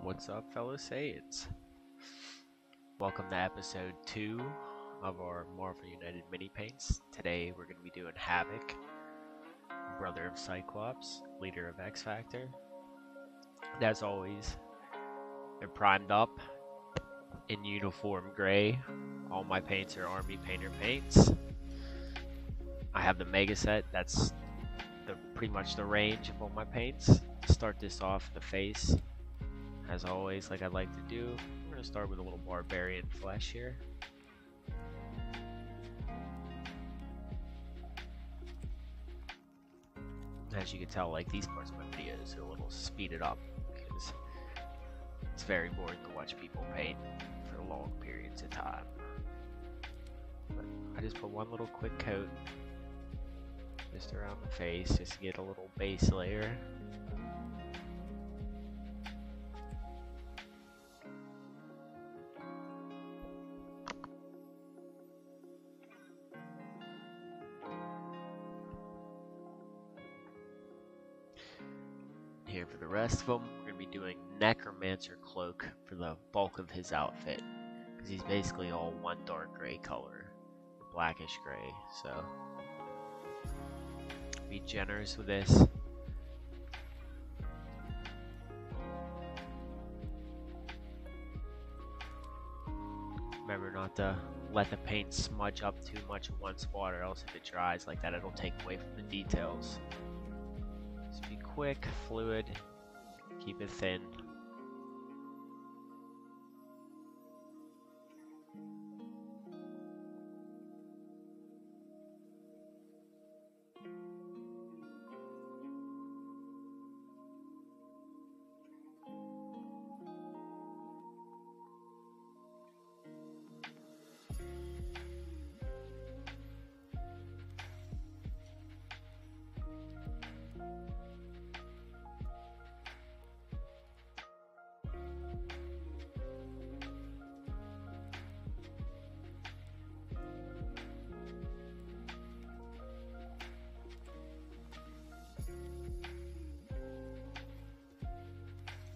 What's up, fellow Saiyans? Welcome to episode 2 of our Marvel United Minipaints. Today we're going to be doing Havok, brother of Cyclops, leader of X Factor. And as always, they're primed up in uniform gray. All my paints are Army Painter paints. I have the Mega Set, that's pretty much the range of all my paints. Start this off the face. As always, like I like to do, we're going to start with a little barbarian flesh here. As you can tell, like these parts of my videos are a little speeded up because it's very boring to watch people paint for long periods of time. But I just put one little quick coat just around the face just to get a little base layer. Here for the rest of them, we're going to be doing Necromancer Cloak for the bulk of his outfit, because he's basically all one dark gray color, blackish gray, so be generous with this. Remember not to let the paint smudge up too much in one spot, or else if it dries like that it'll take away from the details. Just be quick, fluid, keep it thin.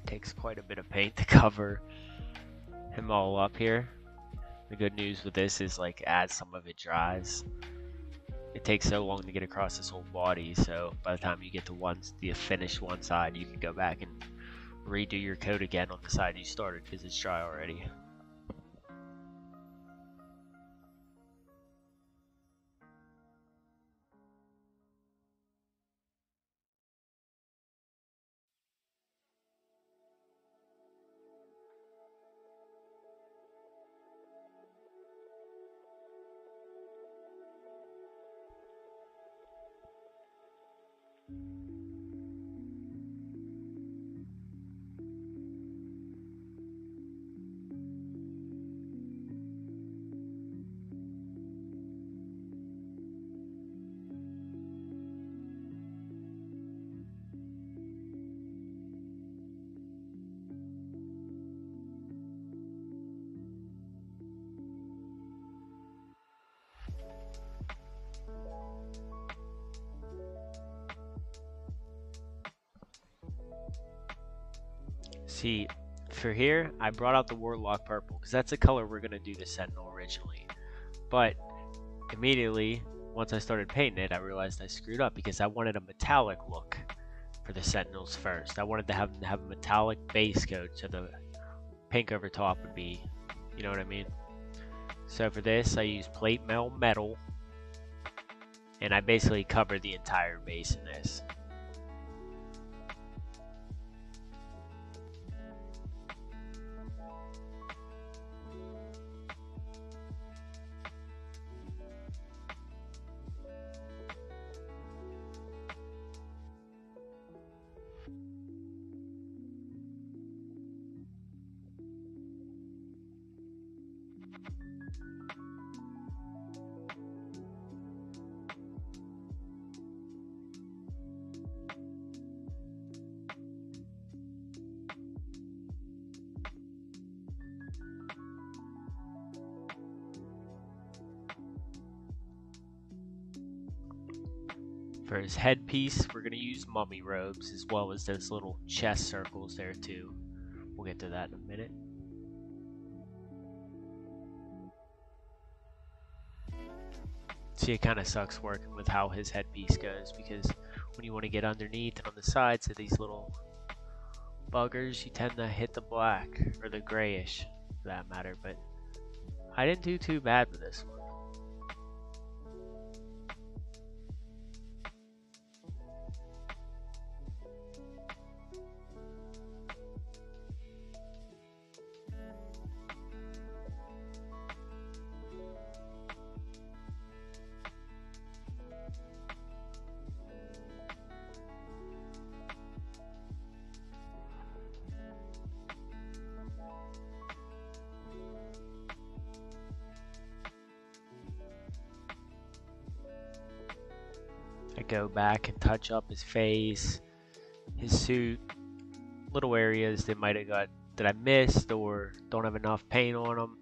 Takes quite a bit of paint to cover him all up here. The good news with this is, like, as some of it dries, it takes so long to get across his whole body, so by the time you get to the finished one side, you can go back and redo your coat again on the side you started because it's dry already. See, for here, I brought out the Warlock Purple, because that's the color we're going to do the Sentinel originally. But, immediately, once I started painting it, I realized I screwed up, because I wanted a metallic look for the Sentinels first. I wanted to have them have a metallic base coat, so the pink over top would be, you know what I mean? So for this, I used plate mail metal, and I basically covered the entire base in this. For his headpiece, we're going to use mummy robes, as well as those little chest circles there too. We'll get to that in a minute. See, it kind of sucks working with how his headpiece goes, because when you want to get underneath and on the sides of these little buggers, you tend to hit the black, or the grayish for that matter, but I didn't do too bad with this one. I go back and touch up his face, his suit, little areas that might have got that I missed or don't have enough paint on them.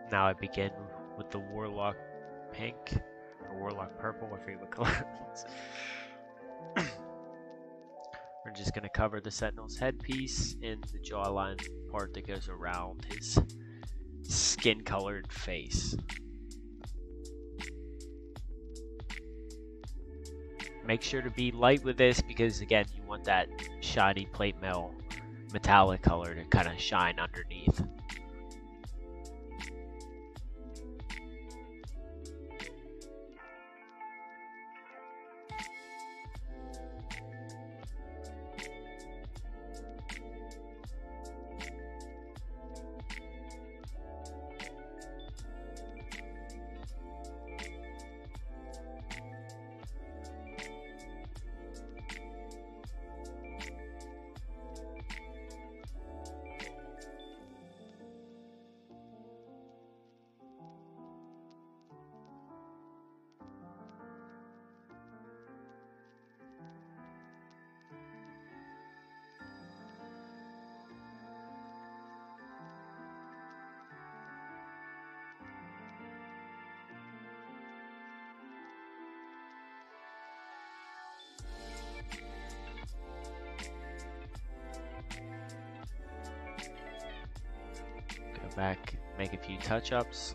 Now I begin with the Warlock Pink, or Warlock Purple, I forget what color it is. We're just going to cover the Sentinel's headpiece in the jawline part that goes around his skin-colored face. Make sure to be light with this because, again, you want that shiny plate mail metallic color to kind of shine underneath. Go back, make a few touch-ups.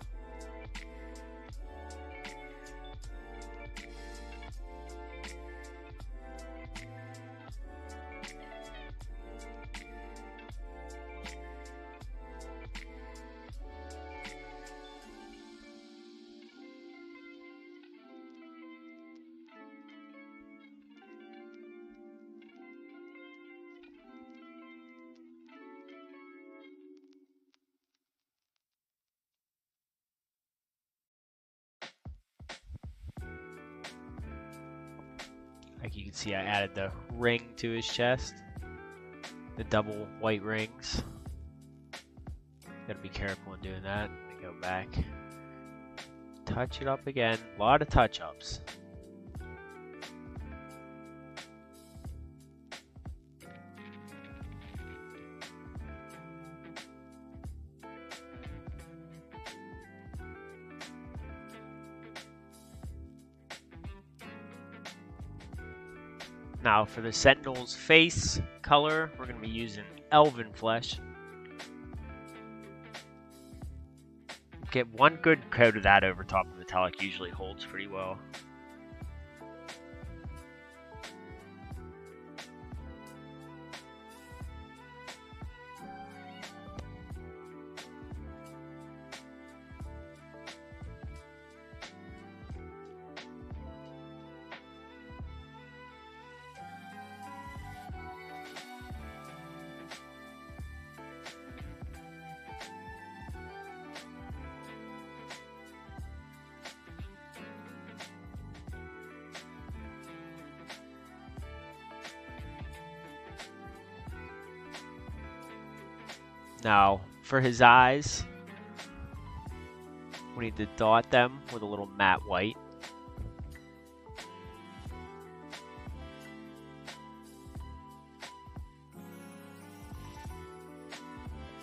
Like you can see, I added the ring to his chest, the double white rings. Gotta be careful when doing that. Let me go back, touch it up again. A lot of touch-ups. Now for the Sentinel's face color, we're going to be using Elven Flesh. Get one good coat of that over top of metallic, usually holds pretty well. Now, for his eyes, we need to dot them with a little matte white.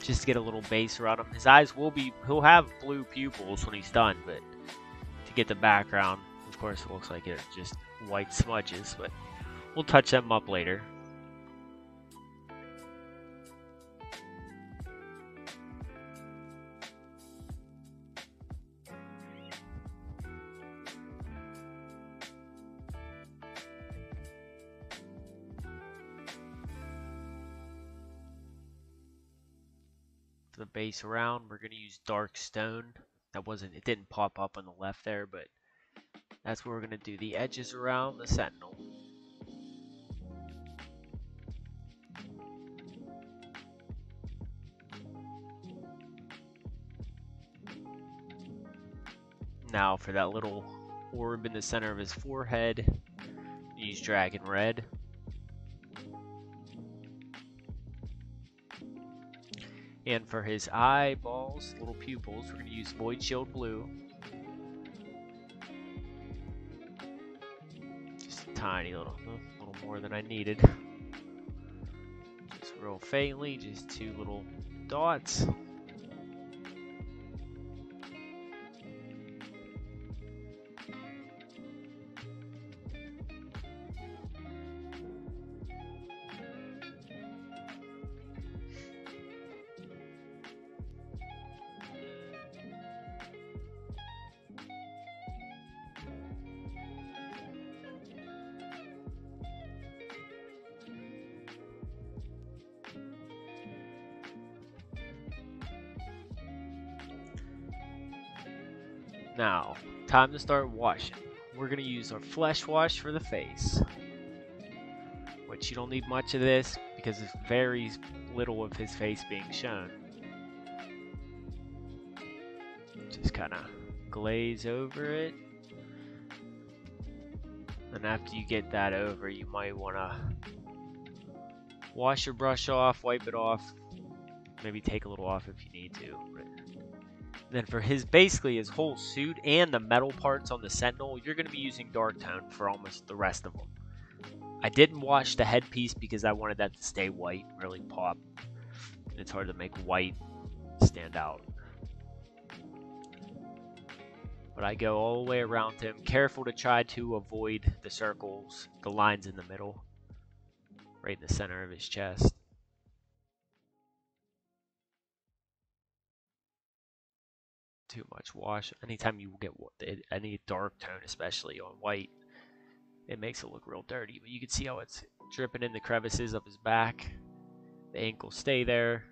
Just to get a little base around him. His eyes he'll have blue pupils when he's done, but to get the background, of course, it looks like it's just white smudges, but we'll touch them up later. For the base around, we're going to use dark stone. It didn't pop up on the left there, but that's where we're going to do the edges around the sentinel. Now for that little orb in the center of his forehead, use dragon red. And for his eyeballs, little pupils, we're going to use void shield blue. Just a tiny little more than I needed. Just real faintly, just 2 little dots. Now, time to start washing. We're going to use our flesh wash for the face, which you don't need much of this because there's very little of his face being shown. Just kind of glaze over it. And after you get that over, you might want to wash your brush off, wipe it off, maybe take a little off if you need to. Then for basically his whole suit and the metal parts on the Sentinel, you're going to be using dark tone for almost the rest of them. I didn't wash the headpiece because I wanted that to stay white, really pop. It's hard to make white stand out. But I go all the way around him, careful to try to avoid the circles, the lines in the middle, right in the center of his chest. Too much wash. Anytime you get any dark tone, especially on white, it makes it look real dirty. But you can see how it's dripping in the crevices of his back. The ankles stay there.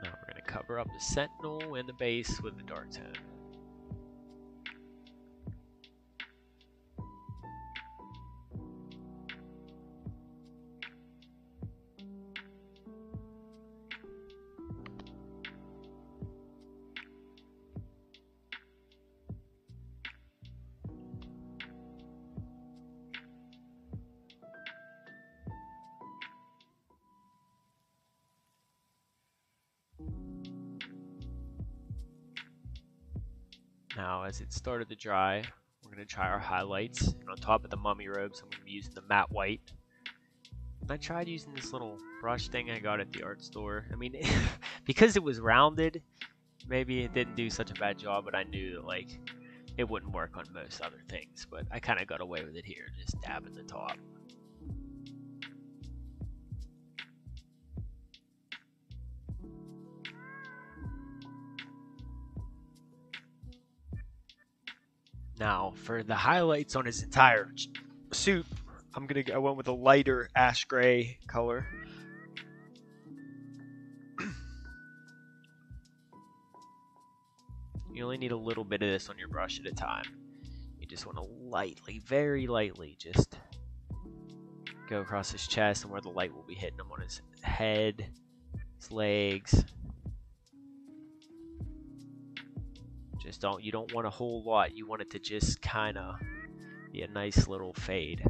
Now we're going to cover up the Sentinel and the base with the dark tone. Now, as it started to dry, we're going to try our highlights. And on top of the mummy robes, I'm going to be using the matte white. And I tried using this little brush thing I got at the art store. I mean, because it was rounded, maybe it didn't do such a bad job, but I knew that, like, it wouldn't work on most other things. But I kind of got away with it here, just dabbing the top. Now, for the highlights on his entire suit, I went with a lighter ash gray color. You only need a little bit of this on your brush at a time. You just want to lightly, very lightly, just go across his chest and where the light will be hitting him on his head, his legs. You don't want a whole lot. You want it to just kind of be a nice little fade.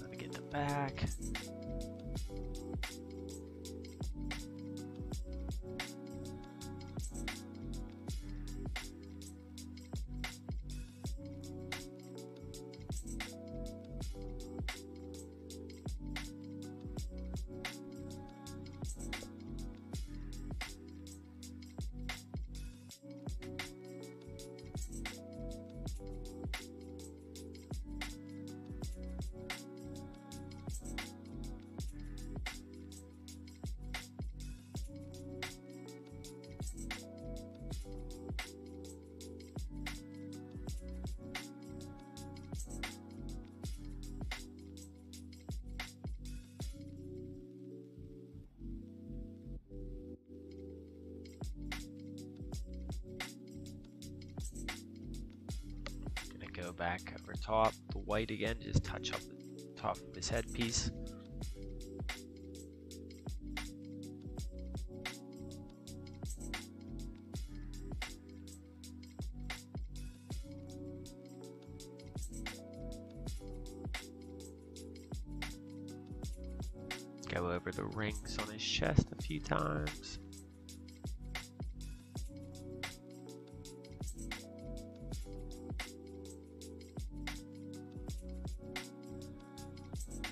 Let me get the back. Go back over top, the white again, just touch up the top of his headpiece. Go over the rings on his chest a few times.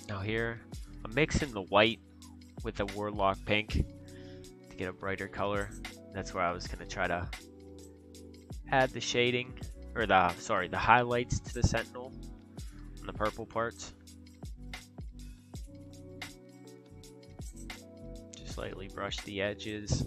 Now here, I'm mixing the white with the Warlock pink to get a brighter color. That's where I was gonna try to add the shading, or the highlights to the Sentinel on the purple parts. Just lightly brush the edges.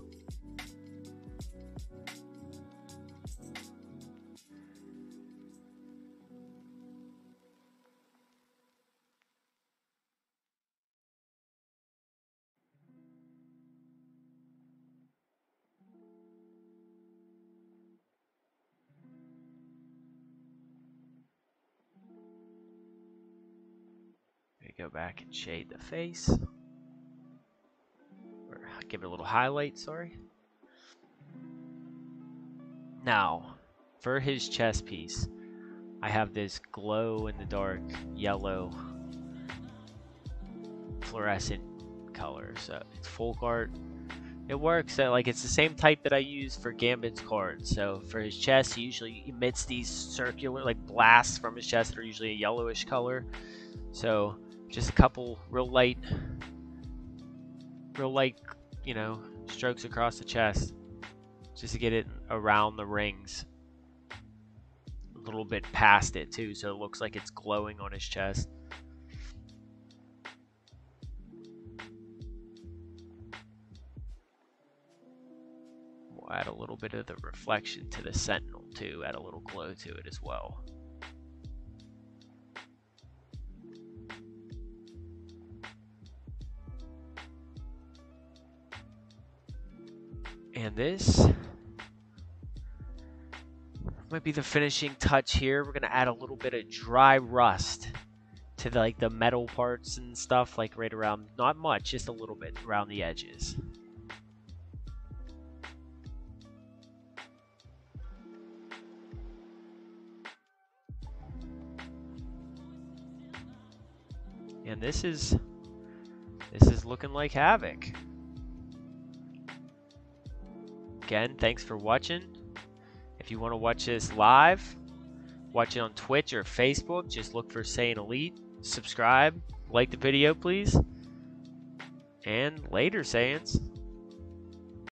Go back and shade the face, or give it a little highlight, sorry. Now, for his chest piece, I have this glow in the dark yellow fluorescent color. So it's folk art. It works. It's the same type that I use for Gambit's cards. So for his chest, he usually emits these circular, blasts from his chest that are usually a yellowish color. So just a couple real light, strokes across the chest, just to get it around the rings, a little bit past it too, so it looks like it's glowing on his chest. We'll add a little bit of the reflection to the Sentinel too, add a little glow to it as well. And this might be the finishing touch here. We're gonna add a little bit of dry rust to the metal parts and stuff, right around, not much, just a little bit around the edges. And this is looking like Havok. Again, thanks for watching. If you want to watch this live, watch it on Twitch or Facebook. Just look for Saiyan Elite. Subscribe. Like the video, please. And later, Saiyans.